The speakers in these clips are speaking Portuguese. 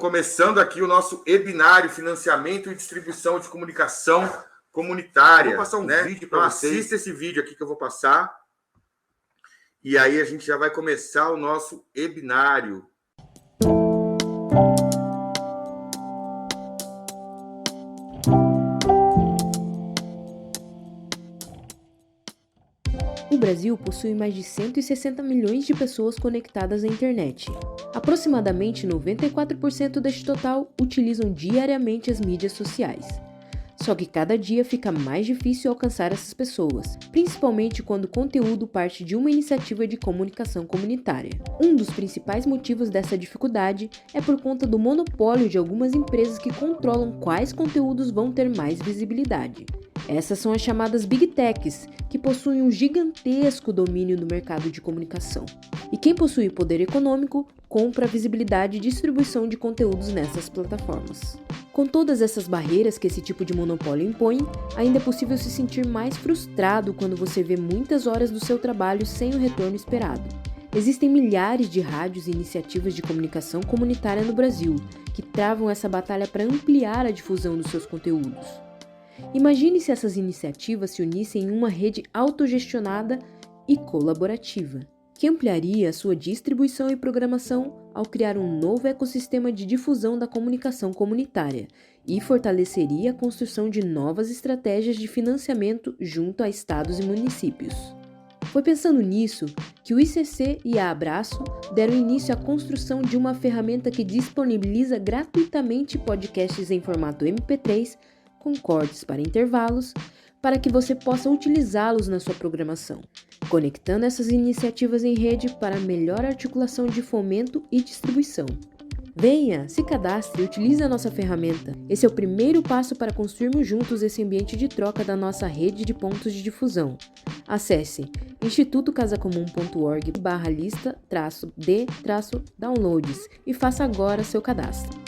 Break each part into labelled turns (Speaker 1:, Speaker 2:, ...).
Speaker 1: começando aqui o nosso webinário Financiamento e Distribuição de Comunicação Comunitária. Vou passar um vídeo para vocês. Assista esse vídeo aqui que eu vou passar. E aí a gente já vai começar o nosso webinário.
Speaker 2: O Brasil possui mais de 160 milhões de pessoas conectadas à internet. Aproximadamente 94% deste total utilizam diariamente as mídias sociais. Só que cada dia fica mais difícil alcançar essas pessoas, principalmente quando o conteúdo parte de uma iniciativa de comunicação comunitária. Um dos principais motivos dessa dificuldade é por conta do monopólio de algumas empresas que controlam quais conteúdos vão ter mais visibilidade. Essas são as chamadas Big Techs, que possuem um gigantesco domínio no mercado de comunicação. E quem possui poder econômico, compra a visibilidade e distribuição de conteúdos nessas plataformas. Com todas essas barreiras que esse tipo de monopólio impõe, ainda é possível se sentir mais frustrado quando você vê muitas horas do seu trabalho sem o retorno esperado. Existem milhares de rádios e iniciativas de comunicação comunitária no Brasil, que travam essa batalha para ampliar a difusão dos seus conteúdos. Imagine se essas iniciativas se unissem em uma rede autogestionada e colaborativa, que ampliaria a sua distribuição e programação ao criar um novo ecossistema de difusão da comunicação comunitária e fortaleceria a construção de novas estratégias de financiamento junto a estados e municípios. Foi pensando nisso que o ICC e a Abraço deram início à construção de uma ferramenta que disponibiliza gratuitamente podcasts em formato MP3 com cortes para intervalos, para que você possa utilizá-los na sua programação, conectando essas iniciativas em rede para melhor articulação de fomento e distribuição. Venha, se cadastre e utilize a nossa ferramenta. Esse é o primeiro passo para construirmos juntos esse ambiente de troca da nossa rede de pontos de difusão. Acesse institutocasacomum.org/lista-d-downloads e faça agora seu cadastro.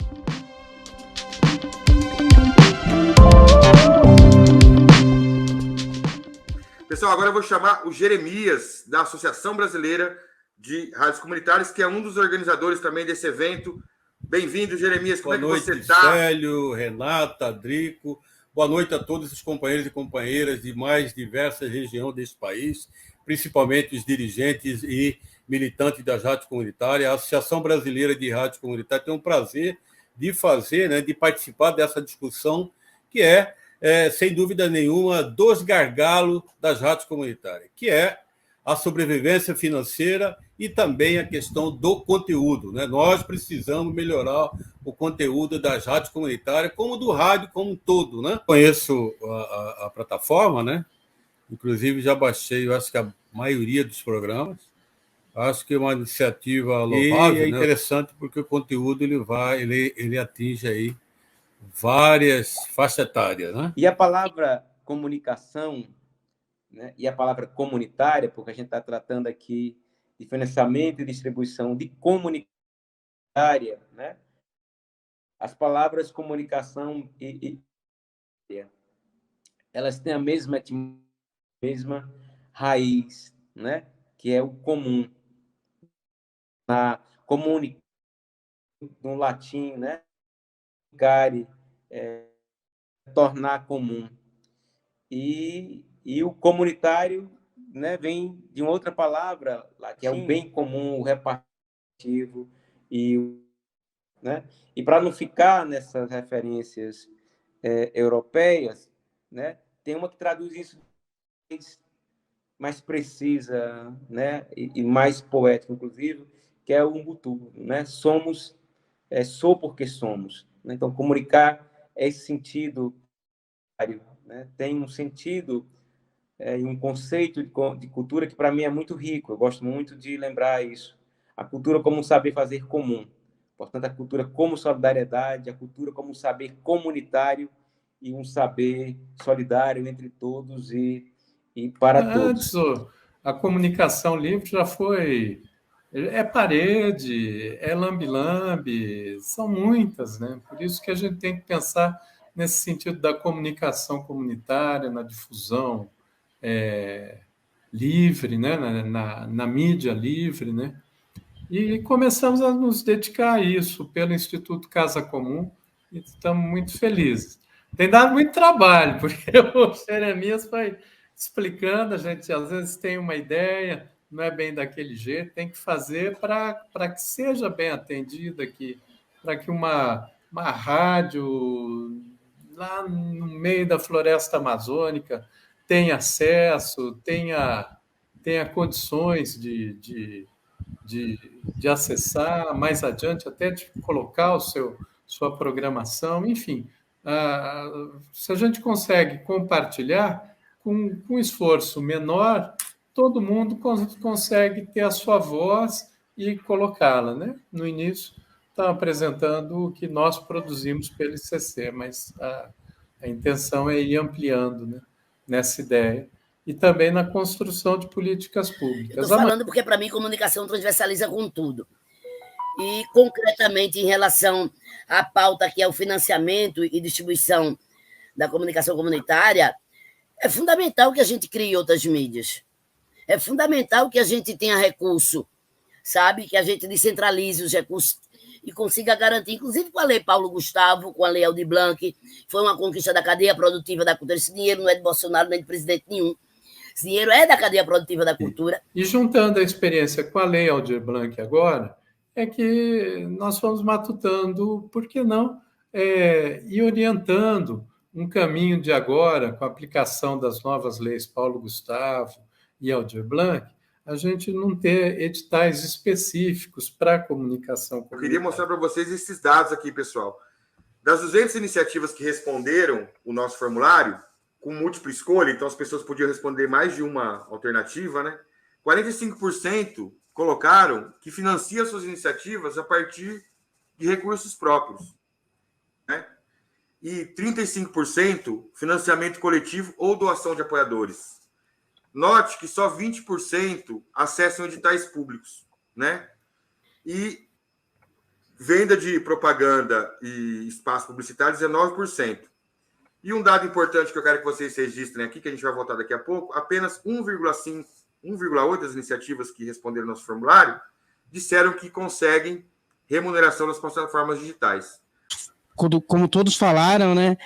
Speaker 1: Pessoal, agora eu vou chamar o Jeremias, da Associação Brasileira de Rádios Comunitárias, que é um dos organizadores também desse evento. Bem-vindo, Jeremias. Como é que você está?
Speaker 3: Boa noite, Célio, Renata, Drico. Boa noite a todos os companheiros e companheiras de mais diversas regiões desse país, principalmente os dirigentes e militantes das rádios comunitárias. A Associação Brasileira de Rádios Comunitárias tem o prazer de fazer, de participar dessa discussão que sem dúvida nenhuma, dos gargalos das rádios comunitárias, que é a sobrevivência financeira e também a questão do conteúdo. Nós precisamos melhorar o conteúdo das rádios comunitárias, como do rádio como um todo. Conheço a plataforma, inclusive já baixei, eu acho que a maioria dos programas. Acho que é uma iniciativa louvável. E é interessante porque o conteúdo ele atinge aí várias faixas etárias.
Speaker 4: E a palavra comunicação, e a palavra comunitária, porque a gente está tratando aqui de financiamento e distribuição de comunitária, as palavras comunicação elas têm a mesma raiz, que é o comum. Na comune, no latim, comunicare, tornar comum. E o comunitário, vem de uma outra palavra, que é o bem comum, o repartitivo. E para não ficar nessas referências europeias, tem uma que traduz isso mais precisa, e mais poética, inclusive, que é o Ubuntu. Somos, sou porque somos. Então, comunicar é esse sentido, tem um sentido e um conceito de cultura que, para mim, é muito rico. Eu gosto muito de lembrar isso. A cultura como um saber fazer comum. Portanto, a cultura como solidariedade, a cultura como um saber comunitário e um saber solidário entre todos e para todos.
Speaker 5: A comunicação livre já foi... É parede, é lambe-lambe, são muitas, Por isso que a gente tem que pensar nesse sentido da comunicação comunitária, na difusão livre, na mídia livre, E começamos a nos dedicar a isso pelo Instituto Casa Comum e estamos muito felizes. Tem dado muito trabalho, porque o Jeremias foi explicando, a gente às vezes tem uma ideia, não é bem daquele jeito, tem que fazer para que seja bem atendida aqui, para que uma rádio lá no meio da floresta amazônica tenha acesso, tenha condições de acessar mais adiante, até de colocar sua programação, enfim. Se a gente consegue compartilhar, com esforço menor, todo mundo consegue ter a sua voz e colocá-la. Né? No início, estava apresentando o que nós produzimos pelo ICC, mas a intenção é ir ampliando, né, nessa ideia. E também na construção de políticas públicas.
Speaker 6: Estou falando porque, para mim, comunicação transversaliza com tudo. E, concretamente, em relação à pauta que é o financiamento e distribuição da comunicação comunitária, é fundamental que a gente crie outras mídias. É fundamental que a gente tenha recurso, sabe? Que a gente descentralize os recursos e consiga garantir, inclusive com a Lei Paulo Gustavo, com a Lei Aldir Blanc, foi uma conquista da cadeia produtiva da cultura. Esse dinheiro não é de Bolsonaro nem de presidente nenhum. Esse dinheiro é da cadeia produtiva da cultura.
Speaker 5: E juntando a experiência com a Lei Aldir Blanc agora, é que nós fomos matutando, por que não, e orientando um caminho de agora, com a aplicação das novas leis Paulo Gustavo e Aldir Blanc, a gente não ter editais específicos para a comunicação comunitária.
Speaker 1: Eu queria mostrar para vocês esses dados aqui, pessoal. Das 200 iniciativas que responderam o nosso formulário, com múltipla escolha, então as pessoas podiam responder mais de uma alternativa, né? 45% colocaram que financia suas iniciativas a partir de recursos próprios, né? E 35% financiamento coletivo ou doação de apoiadores. Note que só 20% acessam editais públicos, né? E venda de propaganda e espaço publicitário, 19%. E um dado importante que eu quero que vocês registrem aqui, que a gente vai voltar daqui a pouco, apenas 1,8 das iniciativas que responderam ao nosso formulário disseram que conseguem remuneração nas plataformas digitais.
Speaker 7: Como todos falaram, né,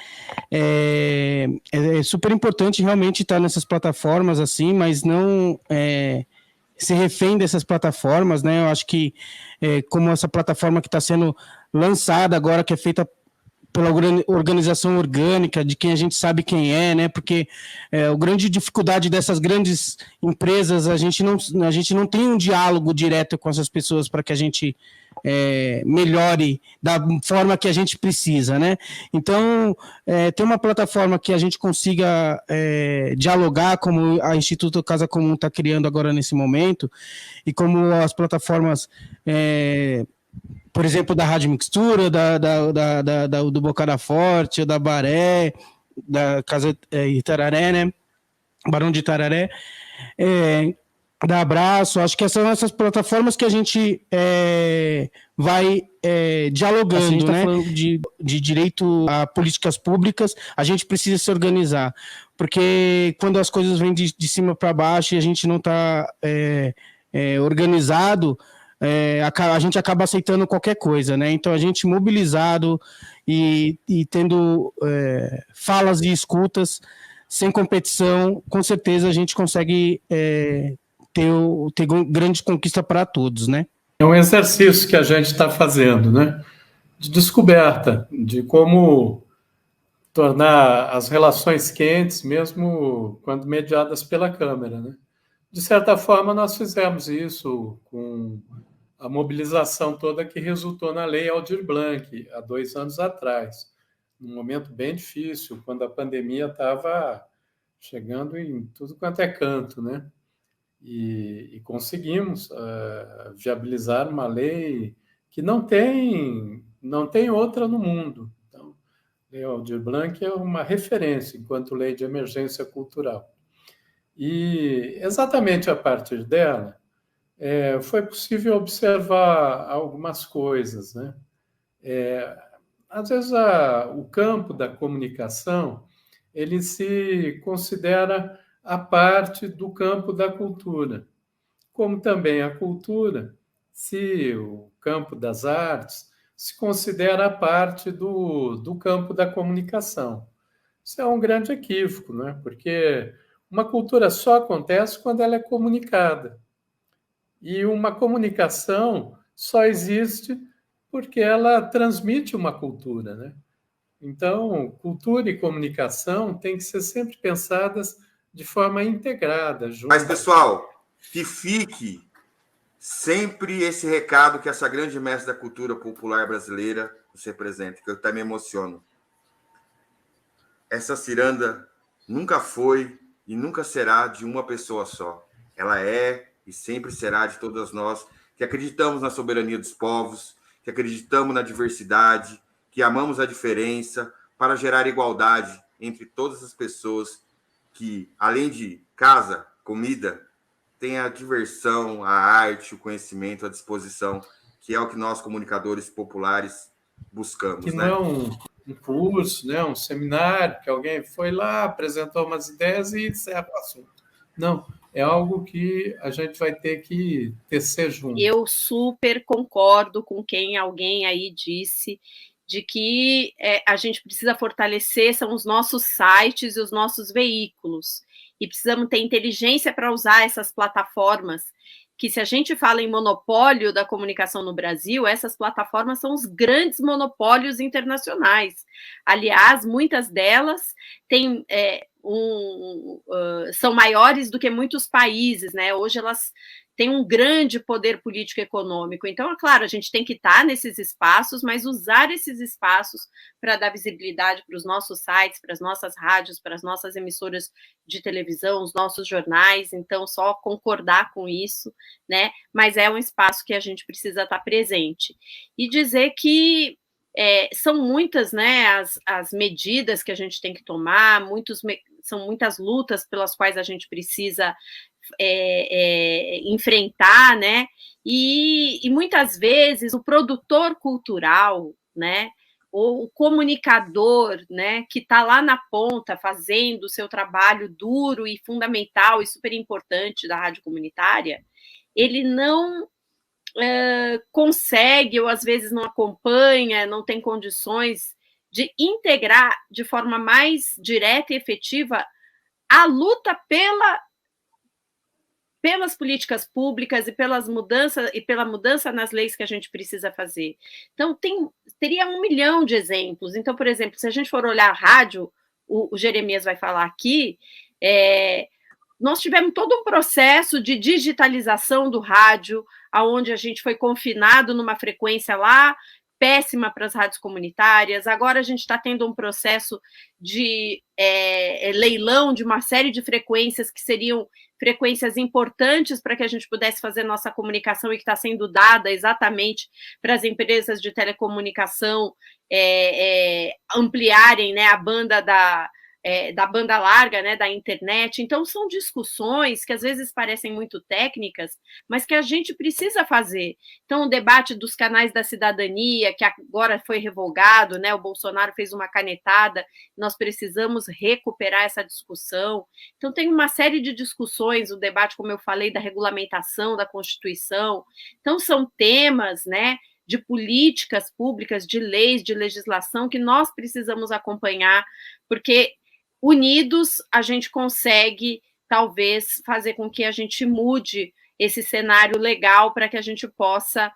Speaker 7: é super importante realmente estar nessas plataformas assim, mas não se refém dessas plataformas, né? Eu acho que como essa plataforma que está sendo lançada agora, que é feita pela organização orgânica, de quem a gente sabe quem é, né? Porque a grande dificuldade dessas grandes empresas, a gente não tem um diálogo direto com essas pessoas para que a gente melhore da forma que a gente precisa, né? Então, ter uma plataforma que a gente consiga dialogar, como a Instituto Casa Comum está criando agora nesse momento, e como as plataformas... por exemplo, da Rádio Mixtura, do Bocada Forte, da Baré, da Casa Itararé, né? Barão de Itararé, da Abraço. Acho que são essas plataformas que a gente vai dialogando, assim, né? Falando de direito a políticas públicas, a gente precisa se organizar, porque quando as coisas vêm de cima para baixo e a gente não está organizado, a gente acaba aceitando qualquer coisa, né? Então, a gente mobilizado e tendo falas e escutas, sem competição, com certeza a gente consegue ter grande conquista para todos, né?
Speaker 5: É um exercício que a gente está fazendo, né? De descoberta, de como tornar as relações quentes, mesmo quando mediadas pela Câmara, né? De certa forma, nós fizemos isso com a mobilização toda que resultou na Lei Aldir Blanc, há 2 anos atrás, num momento bem difícil, quando a pandemia estava chegando em tudo quanto é canto, né? E conseguimos viabilizar uma lei que não tem outra no mundo. Então, a Lei Aldir Blanc é uma referência enquanto lei de emergência cultural. E exatamente a partir dela, foi possível observar algumas coisas, né? Às vezes o campo da comunicação ele se considera a parte do campo da cultura, como também a cultura se o campo das artes se considera parte do campo da comunicação. Isso é um grande equívoco, né? Porque uma cultura só acontece quando ela é comunicada. E uma comunicação só existe porque ela transmite uma cultura, né? Então, cultura e comunicação têm que ser sempre pensadas de forma integrada.
Speaker 1: Mas, pessoal, que fique sempre esse recado que essa grande mestre da cultura popular brasileira nos representa, que eu até me emociono. Essa ciranda nunca foi e nunca será de uma pessoa só. Ela é e sempre será de todas nós que acreditamos na soberania dos povos, que acreditamos na diversidade, que amamos a diferença para gerar igualdade entre todas as pessoas que, além de casa, comida, tem a diversão, a arte, o conhecimento, a disposição, que é o que nós, comunicadores populares, buscamos.
Speaker 5: Que não um curso, né, um seminário, que alguém foi lá, apresentou umas ideias e encerra o assunto. Não, é algo que a gente vai ter que tecer junto.
Speaker 8: Eu super concordo com alguém aí disse, de que a gente precisa fortalecer são os nossos sites e os nossos veículos. E precisamos ter inteligência para usar essas plataformas, que se a gente fala em monopólio da comunicação no Brasil, essas plataformas são os grandes monopólios internacionais. Aliás, muitas delas têm, são maiores do que muitos países, né? Hoje elas têm um grande poder político e econômico. Então, é claro, a gente tem que estar nesses espaços, mas usar esses espaços para dar visibilidade para os nossos sites, para as nossas rádios, para as nossas emissoras de televisão, os nossos jornais. Então, só concordar com isso, né? Mas é um espaço que a gente precisa estar presente. E dizer que são muitas, né, as medidas que a gente tem que tomar, são muitas lutas pelas quais a gente precisa enfrentar, né? E muitas vezes o produtor cultural, né? Ou o comunicador, né? Que está lá na ponta fazendo o seu trabalho duro e fundamental e super importante da rádio comunitária, ele não consegue, ou às vezes não acompanha, não tem condições de integrar de forma mais direta e efetiva a luta pelas políticas públicas e pela mudança nas leis que a gente precisa fazer. Então, teria 1 milhão de exemplos. Então, por exemplo, se a gente for olhar a rádio, o Jeremias vai falar aqui, nós tivemos todo um processo de digitalização do rádio, onde a gente foi confinado numa frequência lá, péssima para as rádios comunitárias. Agora a gente está tendo um processo de leilão de uma série de frequências que seriam frequências importantes para que a gente pudesse fazer nossa comunicação e que está sendo dada exatamente para as empresas de telecomunicação ampliarem, né, a banda da banda larga, né, da internet. Então, são discussões que às vezes parecem muito técnicas, mas que a gente precisa fazer. Então, o debate dos canais da cidadania, que agora foi revogado, né, o Bolsonaro fez uma canetada, nós precisamos recuperar essa discussão. Então, tem uma série de discussões, o debate, como eu falei, da regulamentação da Constituição. Então, são temas, né, de políticas públicas, de leis, de legislação, que nós precisamos acompanhar, porque unidos, a gente consegue, talvez, fazer com que a gente mude esse cenário legal para que a gente possa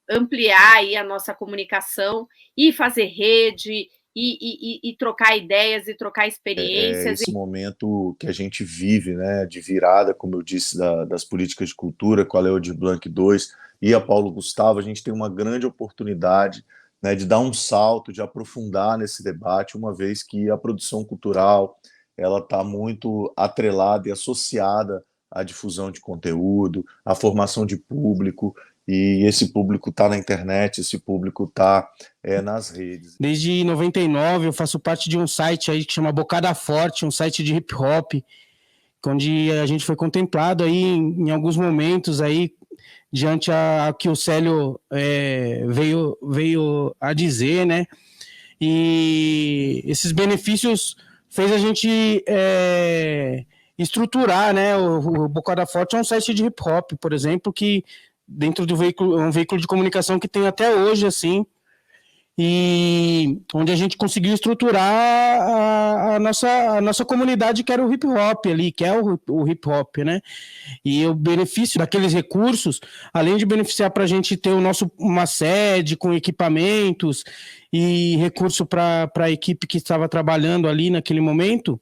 Speaker 8: ampliar aí a nossa comunicação e fazer rede e trocar ideias e trocar experiências.
Speaker 9: Esse momento que a gente vive, né, de virada, como eu disse, das políticas de cultura, com a Lei Aldir Blanc II e a Paulo Gustavo, a gente tem uma grande oportunidade, né, de dar um salto, de aprofundar nesse debate, uma vez que a produção cultural ela está muito atrelada e associada à difusão de conteúdo, à formação de público, e esse público está na internet, esse público está nas redes.
Speaker 7: Desde 99 eu faço parte de um site aí que chama Bocada Forte, um site de hip hop, onde a gente foi contemplado aí em alguns momentos aí, diante a que o Célio veio a dizer, né? E esses benefícios fez a gente estruturar, né? O Bocada Forte é um site de hip hop, por exemplo, que dentro do veículo, um veículo de comunicação que tem até hoje, assim, e onde a gente conseguiu estruturar a nossa comunidade, que era o hip hop ali, que é o hip hop, né? E o benefício daqueles recursos, além de beneficiar para a gente ter uma sede com equipamentos e recurso para a equipe que estava trabalhando ali naquele momento,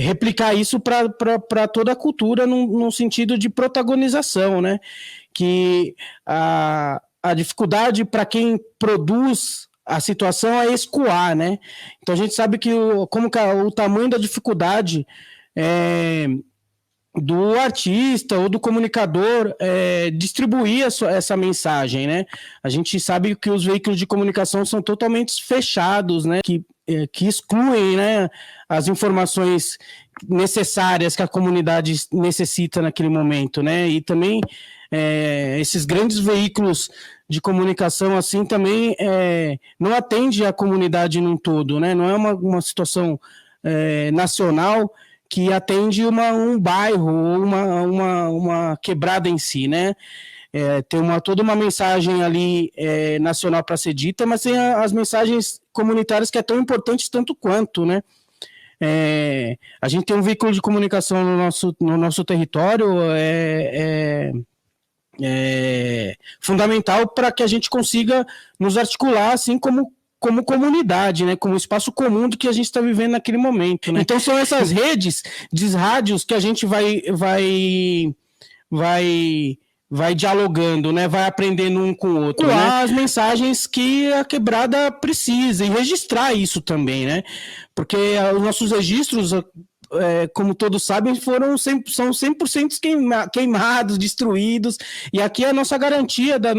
Speaker 7: replicar isso para toda a cultura num sentido de protagonização, né? Que a dificuldade para quem produz a situação é escoar, né? Então a gente sabe que o tamanho da dificuldade do artista ou do comunicador distribuir essa mensagem, né? A gente sabe que os veículos de comunicação são totalmente fechados, né? Que excluem, né, as informações necessárias que a comunidade necessita naquele momento, né? E também esses grandes veículos de comunicação assim também não atende a comunidade num todo, né? Não é uma situação nacional que atende um bairro ou uma quebrada em si, né? Tem toda uma mensagem ali nacional para ser dita, mas tem as mensagens comunitárias que é tão importante tanto quanto, né? A gente tem um veículo de comunicação no nosso território, fundamental para que a gente consiga nos articular assim como comunidade, né, como espaço comum do que a gente está vivendo naquele momento, né? Então são essas redes de rádios que a gente vai dialogando, né, vai aprendendo um com o outro, né? As mensagens que a quebrada precisa e registrar isso também, né? Porque os nossos registros, como todos sabem, são 100% queimados, destruídos, e aqui é a nossa garantia do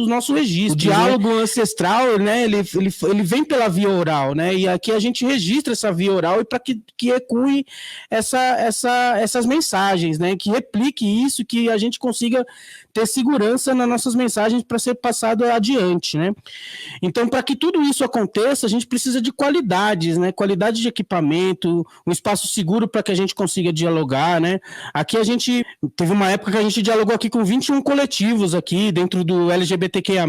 Speaker 7: nosso registro. O diálogo ancestral, né, ele vem pela via oral, né, e aqui a gente registra essa via oral e para que ecue essas mensagens, né, que replique isso, que a gente consiga ter segurança nas nossas mensagens para ser passado adiante, né? Então, para que tudo isso aconteça, a gente precisa de qualidades, né? Qualidade de equipamento, um espaço seguro para que a gente consiga dialogar, né? Aqui a gente teve uma época que a gente dialogou aqui com 21 coletivos aqui dentro do LGBTQIA+,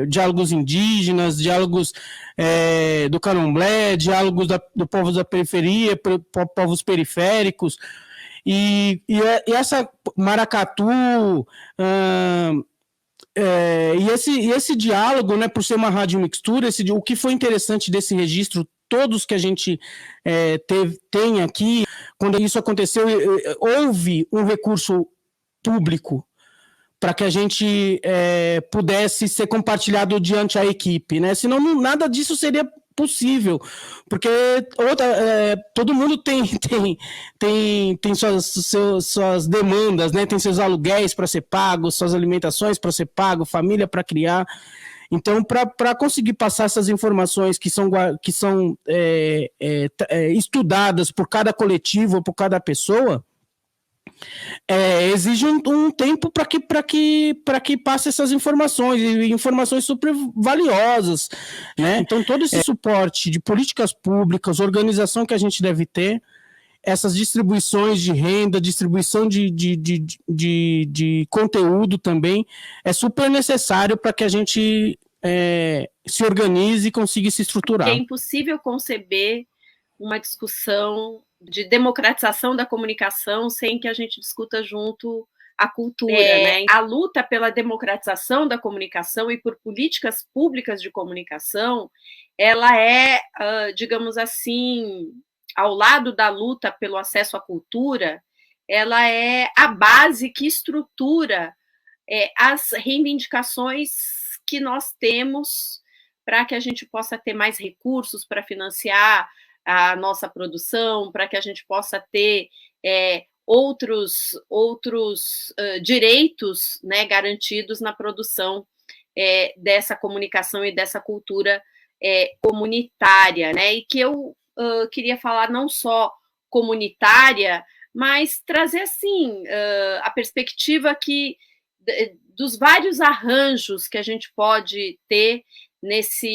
Speaker 7: diálogos indígenas, diálogos do candomblé, diálogos do povos da periferia, povos periféricos, e essa maracatu, e esse diálogo, né, por ser uma rádio mixtura, o que foi interessante desse registro, todos que a gente tem aqui, quando isso aconteceu, houve um recurso público para que a gente pudesse ser compartilhado diante a equipe, né? Senão nada disso seria possível, porque todo mundo tem suas demandas, né? Tem seus aluguéis para ser pagos, suas alimentações para ser pago, família para criar. Então, para conseguir passar essas informações que são estudadas por cada coletivo, por cada pessoa, exige um tempo para que passe essas informações, e informações super valiosas, né? Então, todo esse suporte de políticas públicas, organização que a gente deve ter, essas distribuições de renda, distribuição de conteúdo também, é super necessário para que a gente se organize e consiga se estruturar.
Speaker 8: É impossível conceber uma discussão de democratização da comunicação sem que a gente discuta junto a cultura, né? A luta pela democratização da comunicação e por políticas públicas de comunicação, ela digamos assim, ao lado da luta pelo acesso à cultura, ela é a base que estrutura as reivindicações que nós temos para que a gente possa ter mais recursos para financiar a nossa produção, para que a gente possa ter outros direitos, né, garantidos na produção dessa comunicação e dessa cultura comunitária, né? E que eu queria falar não só comunitária, mas trazer assim a perspectiva dos vários arranjos que a gente pode ter nisso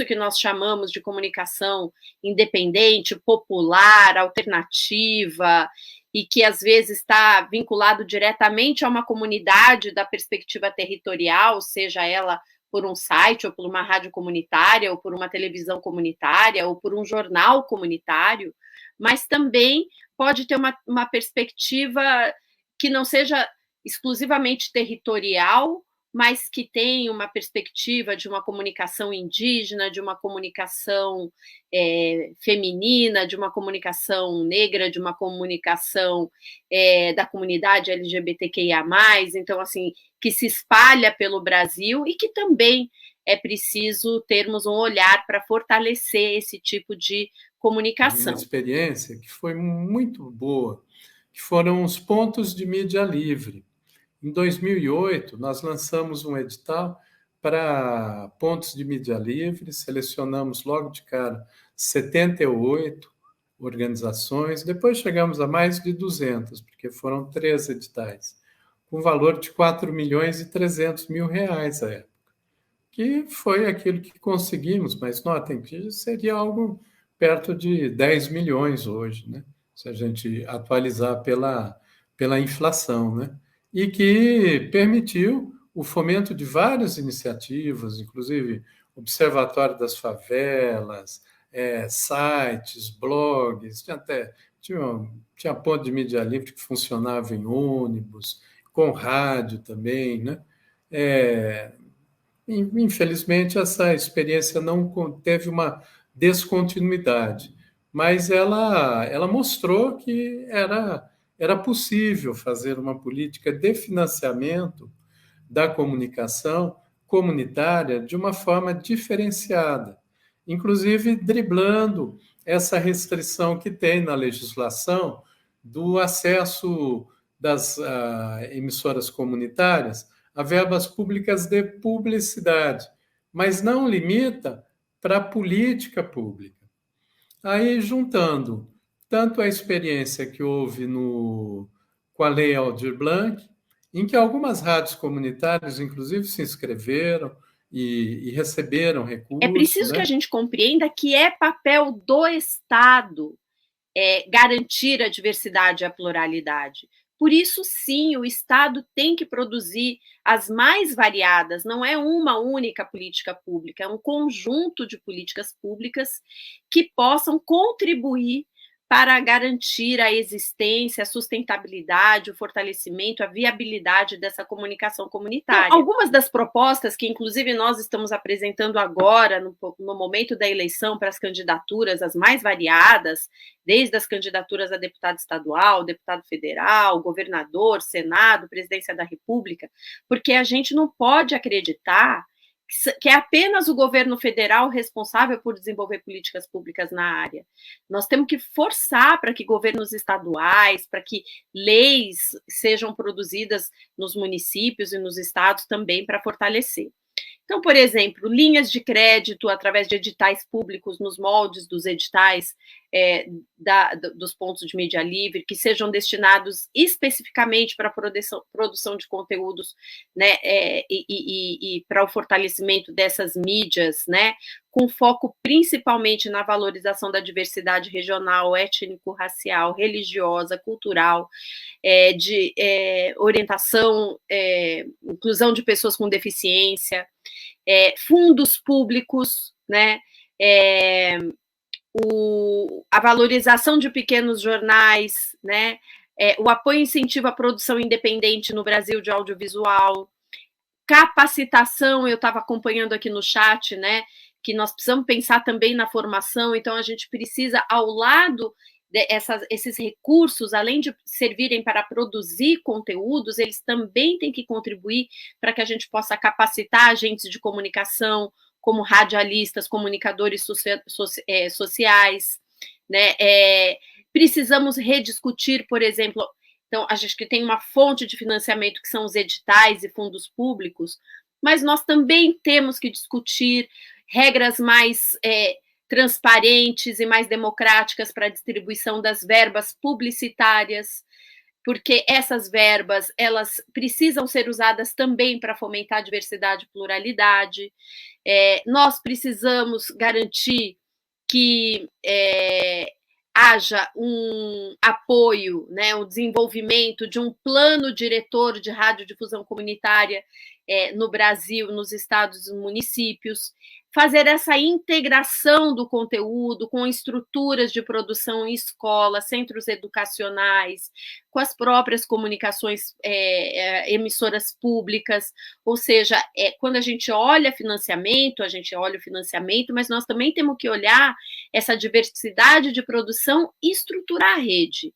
Speaker 8: que nós chamamos de comunicação independente, popular, alternativa, e que às vezes está vinculado diretamente a uma comunidade da perspectiva territorial, seja ela por um site, ou por uma rádio comunitária, ou por uma televisão comunitária, ou por um jornal comunitário, mas também pode ter uma perspectiva que não seja exclusivamente territorial, mas que tem uma perspectiva de uma comunicação indígena, de uma comunicação feminina, de uma comunicação negra, de uma comunicação da comunidade LGBTQIA+, então, assim, que se espalha pelo Brasil e que também é preciso termos um olhar para fortalecer esse tipo de comunicação.
Speaker 5: Uma experiência que foi muito boa, que foram os pontos de mídia livre. Em 2008, nós lançamos um edital para pontos de mídia livre, selecionamos logo de cara 78 organizações, depois chegamos a mais de 200, porque foram 3 editais, com valor de R$4.300.000 à época, que foi aquilo que conseguimos, mas notem que seria algo perto de 10 milhões hoje, né? Se a gente atualizar pela inflação, né? E que permitiu o fomento de várias iniciativas, inclusive Observatório das Favelas, sites, blogs, tinha ponto de mídia livre que funcionava em ônibus, com rádio também, né? Infelizmente, essa experiência não teve uma descontinuidade, mas ela mostrou que era possível fazer uma política de financiamento da comunicação comunitária de uma forma diferenciada, inclusive driblando essa restrição que tem na legislação do acesso das emissoras comunitárias a verbas públicas de publicidade, mas não limita para a política pública. Aí, juntando tanto a experiência que houve com a Lei Aldir Blanc, em que algumas rádios comunitárias, inclusive, se inscreveram e receberam recursos.
Speaker 8: É preciso que a gente compreenda que é papel do Estado garantir a diversidade e a pluralidade. Por isso, sim, o Estado tem que produzir as mais variadas, não é uma única política pública, é um conjunto de políticas públicas que possam contribuir para garantir a existência, a sustentabilidade, o fortalecimento, a viabilidade dessa comunicação comunitária. Então, algumas das propostas que, inclusive, nós estamos apresentando agora, no momento da eleição, para as candidaturas as mais variadas, desde as candidaturas a deputado estadual, deputado federal, governador, Senado, presidência da República, porque a gente não pode acreditar que é apenas o governo federal responsável por desenvolver políticas públicas na área. Nós temos que forçar para que governos estaduais, para que leis sejam produzidas nos municípios e nos estados também para fortalecer. Então, por exemplo, linhas de crédito através de editais públicos nos moldes dos editais dos pontos de mídia livre, que sejam destinados especificamente para a produção de conteúdos, né, e para o fortalecimento dessas mídias, né, com foco principalmente na valorização da diversidade regional, étnico-racial, religiosa, cultural, de orientação, inclusão de pessoas com deficiência, fundos públicos, né, a valorização de pequenos jornais, né, o apoio e incentivo à produção independente no Brasil de audiovisual, capacitação, eu estava acompanhando aqui no chat, né, que nós precisamos pensar também na formação, então a gente precisa, ao lado esses recursos, além de servirem para produzir conteúdos, eles também têm que contribuir para que a gente possa capacitar agentes de comunicação, como radialistas, comunicadores sociais, né? Precisamos rediscutir, por exemplo, então, a gente tem uma fonte de financiamento que são os editais e fundos públicos, mas nós também temos que discutir regras mais transparentes e mais democráticas para a distribuição das verbas publicitárias, porque essas verbas, elas precisam ser usadas também para fomentar a diversidade e pluralidade. Nós precisamos garantir que haja um apoio, né, o desenvolvimento de um plano diretor de radiodifusão comunitária no Brasil, nos estados e municípios, fazer essa integração do conteúdo com estruturas de produção em escolas, centros educacionais, com as próprias comunicações, emissoras públicas, ou seja, quando a gente olha o financiamento, mas nós também temos que olhar essa diversidade de produção e estruturar a rede.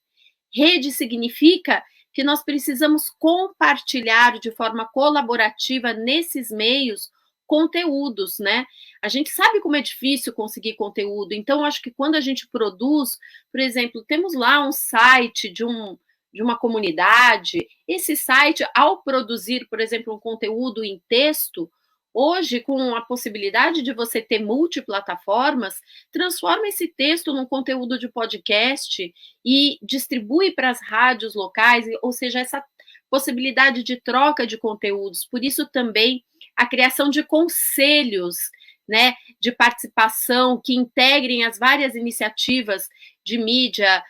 Speaker 8: Rede significa que nós precisamos compartilhar de forma colaborativa nesses meios conteúdos, né? A gente sabe como é difícil conseguir conteúdo, então acho que quando a gente produz, por exemplo, temos lá um site de uma comunidade, esse site, ao produzir, por exemplo, um conteúdo em texto, hoje, com a possibilidade de você ter multiplataformas, transforma esse texto num conteúdo de podcast e distribui para as rádios locais, ou seja, essa possibilidade de troca de conteúdos. Por isso também a criação de conselhos, né, de participação que integrem as várias iniciativas de mídia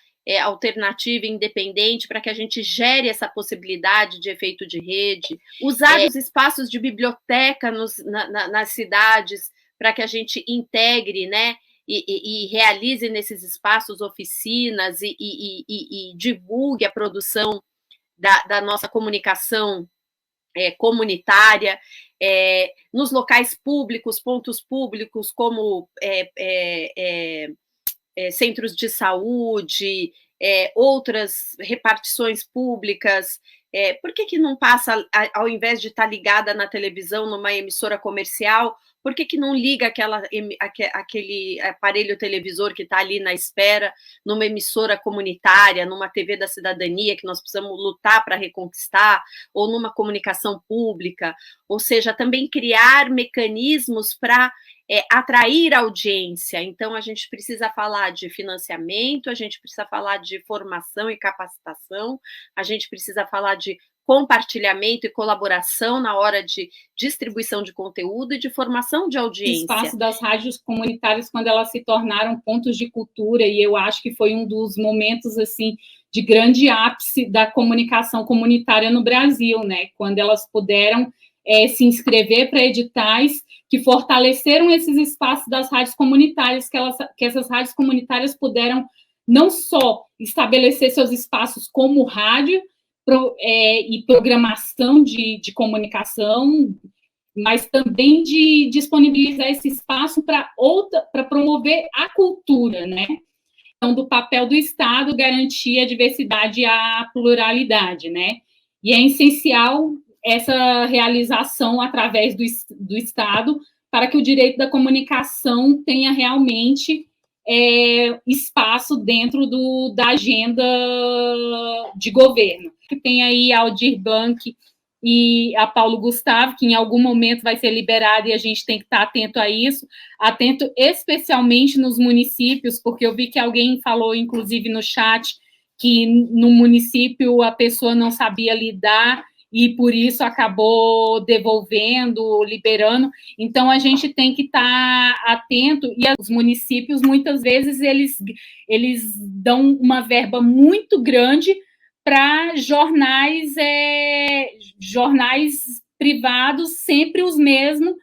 Speaker 8: alternativa e independente, para que a gente gere essa possibilidade de efeito de rede, usar os espaços de biblioteca nas cidades, para que a gente integre, né, e realize nesses espaços oficinas e divulgue a produção da nossa comunicação comunitária, nos locais públicos, pontos públicos, como centros de saúde, outras repartições públicas. Por que não passa, ao invés de estar ligada na televisão, numa emissora comercial, por que não liga aquele aparelho televisor que está ali na espera, numa emissora comunitária, numa TV da cidadania, que nós precisamos lutar para reconquistar, ou numa comunicação pública? Ou seja, também criar mecanismos para atrair audiência. Então, a gente precisa falar de financiamento, a gente precisa falar de formação e capacitação, a gente precisa falar de compartilhamento e colaboração na hora de distribuição de conteúdo e de formação de audiência.
Speaker 10: O espaço das rádios comunitárias, quando elas se tornaram pontos de cultura, e eu acho que foi um dos momentos, assim, de grande ápice da comunicação comunitária no Brasil, né? Quando elas puderam se inscrever para editais que fortaleceram esses espaços das rádios comunitárias, que essas rádios comunitárias puderam não só estabelecer seus espaços como rádio e programação de comunicação, mas também de disponibilizar esse espaço para promover a cultura, né? Então, do papel do Estado garantir a diversidade e a pluralidade, né? E é essencial essa realização através do Estado para que o direito da comunicação tenha realmente espaço dentro da agenda de governo. Tem aí a Aldir Blanc e a Paulo Gustavo, que em algum momento vai ser liberada, e a gente tem que estar atento a isso, atento especialmente nos municípios, porque eu vi que alguém falou, inclusive no chat, que no município a pessoa não sabia lidar e por isso acabou devolvendo, liberando. Então, a gente tem que estar atento, e os municípios, muitas vezes, eles dão uma verba muito grande para jornais privados, sempre os mesmos,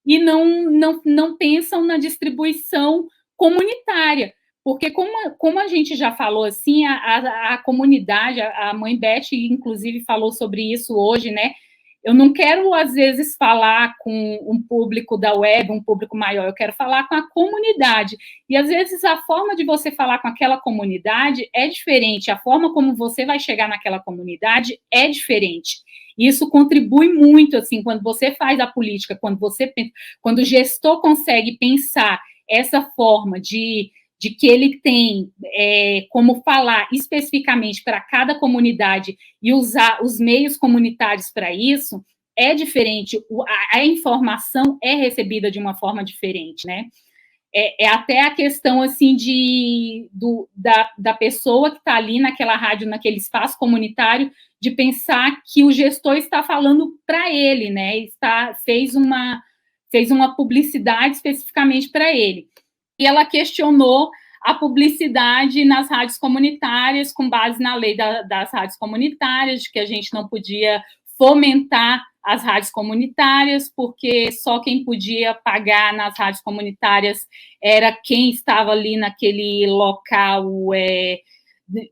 Speaker 10: e não pensam na distribuição comunitária. Porque, como a gente já falou, assim, a comunidade, a mãe Beth, inclusive, falou sobre isso hoje, né? Eu não quero, às vezes, falar com um público da web, um público maior, eu quero falar com a comunidade. E, às vezes, a forma de você falar com aquela comunidade é diferente, a forma como você vai chegar naquela comunidade é diferente. Isso contribui muito, assim, quando você faz a política, quando o gestor consegue pensar essa forma de que ele tem como falar especificamente para cada comunidade e usar os meios comunitários para isso, é diferente, a informação é recebida de uma forma diferente, né? É até a questão, assim, da pessoa que está ali naquela rádio, naquele espaço comunitário, de pensar que o gestor está falando para ele, né? Fez uma publicidade especificamente para ele. E ela questionou a publicidade nas rádios comunitárias, com base na lei das rádios comunitárias, de que a gente não podia fomentar as rádios comunitárias, porque só quem podia pagar nas rádios comunitárias era quem estava ali naquele local,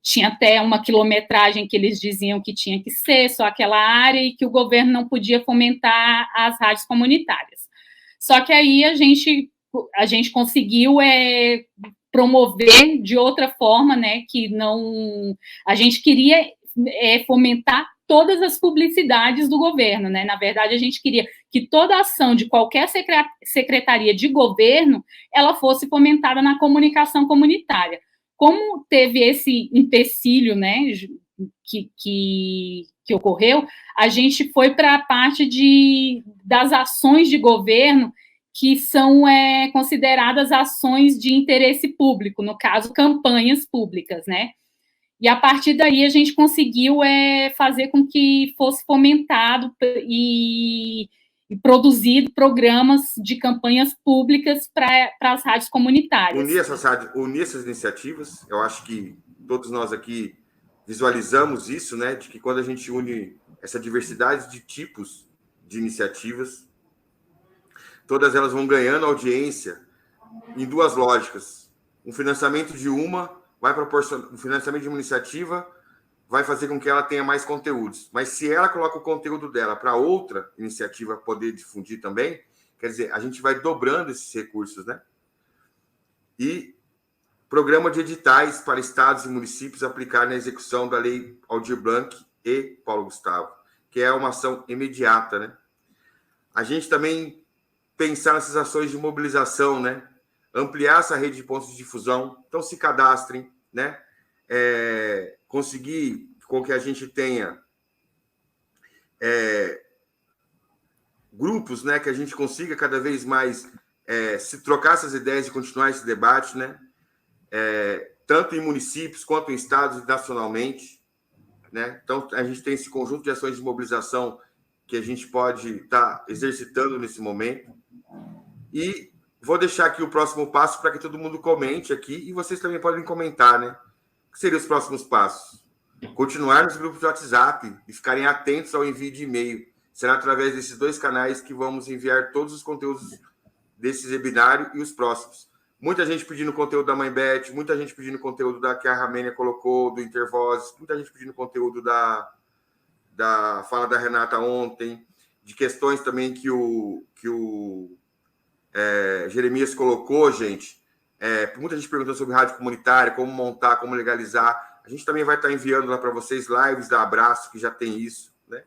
Speaker 10: tinha até uma quilometragem que eles diziam que tinha que ser, só aquela área, e que o governo não podia fomentar as rádios comunitárias. Só que aí a gente conseguiu promover de outra forma, né, que não... A gente queria fomentar todas as publicidades do governo, né? Na verdade, a gente queria que toda ação de qualquer secretaria de governo, ela fosse fomentada na comunicação comunitária. Como teve esse empecilho, né, que ocorreu, a gente foi para a parte das ações de governo que são consideradas ações de interesse público, no caso, campanhas públicas, né? E a partir daí a gente conseguiu fazer com que fosse fomentado e produzido programas de campanhas públicas para as rádios comunitárias.
Speaker 1: Unir essas iniciativas, eu acho que todos nós aqui visualizamos isso, né? De que quando a gente une essa diversidade de tipos de iniciativas, todas elas vão ganhando audiência em duas lógicas. Um financiamento de uma vai proporcionar, o financiamento de uma iniciativa vai fazer com que ela tenha mais conteúdos. Mas se ela coloca o conteúdo dela para outra iniciativa poder difundir também, quer dizer, a gente vai dobrando esses recursos, né? E programa de editais para estados e municípios aplicar na execução da Lei Aldir Blanc e Paulo Gustavo, que é uma ação imediata, né? A gente também pensar nessas ações de mobilização, né? Ampliar essa rede de pontos de difusão, então se cadastrem, né? Conseguir com que a gente tenha grupos, né? Que a gente consiga cada vez mais se trocar essas ideias e continuar esse debate, né? Tanto em municípios quanto em estados e nacionalmente, né? Então a gente tem esse conjunto de ações de mobilização que a gente pode estar exercitando nesse momento. E vou deixar aqui o próximo passo para que todo mundo comente aqui, e vocês também podem comentar, né? O que seriam os próximos passos? Continuar nos grupos de WhatsApp e ficarem atentos ao envio de e-mail. Será através desses dois canais que vamos enviar todos os conteúdos desse webinário e os próximos. Muita gente pedindo conteúdo da Mãe Beth, muita gente pedindo conteúdo que a Ramênia colocou, do Intervozes, muita gente pedindo conteúdo da fala da Renata ontem, de questões também que o Jeremias colocou, gente. Muita gente perguntando sobre rádio comunitária, como montar, como legalizar. A gente também vai estar enviando lá para vocês lives da Abraço, que já tem isso, né?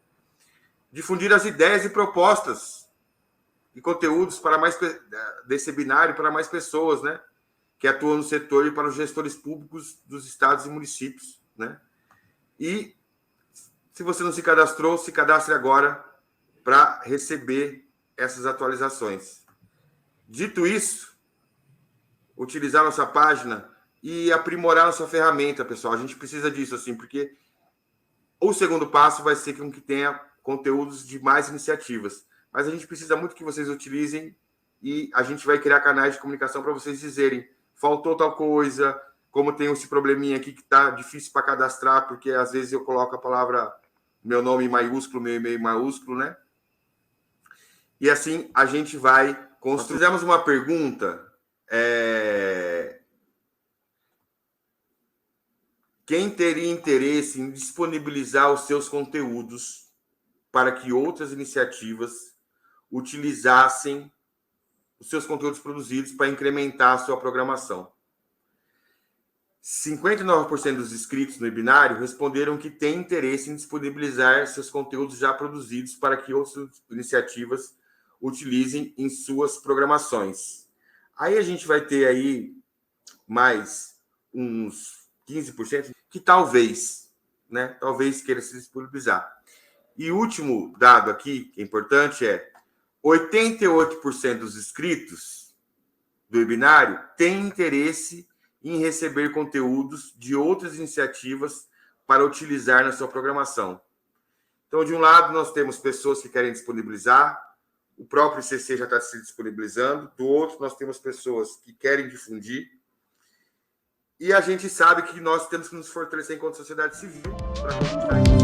Speaker 1: Difundir as ideias e propostas e conteúdos para mais desse binário para mais pessoas, né? Que atuam no setor, e para os gestores públicos dos estados e municípios, né? E se você não se cadastrou, se cadastre agora para receber essas atualizações. Dito isso, utilizar nossa página e aprimorar nossa ferramenta, pessoal. A gente precisa disso, assim, porque o segundo passo vai ser com que tenha conteúdos de mais iniciativas. Mas a gente precisa muito que vocês utilizem, e a gente vai criar canais de comunicação para vocês dizerem: faltou tal coisa, como tem esse probleminha aqui que está difícil para cadastrar, porque às vezes eu coloco a palavra, meu nome em maiúsculo, meu e-mail em maiúsculo, né? E assim a gente vai construir. Nós fizemos uma pergunta. Quem teria interesse em disponibilizar os seus conteúdos para que outras iniciativas utilizassem os seus conteúdos produzidos para incrementar a sua programação? 59% dos inscritos no webinário responderam que têm interesse em disponibilizar seus conteúdos já produzidos para que outras iniciativas utilizem em suas programações. Aí a gente vai ter aí mais uns 15% que talvez, né? Talvez queira se disponibilizar. E o último dado aqui, que é importante, 88% dos inscritos do webinário têm interesse em receber conteúdos de outras iniciativas para utilizar na sua programação. Então, de um lado, nós temos pessoas que querem disponibilizar, o próprio ICC já está se disponibilizando, do outro, nós temos pessoas que querem difundir, E a gente sabe que nós temos que nos fortalecer enquanto sociedade civil para conquistar isso.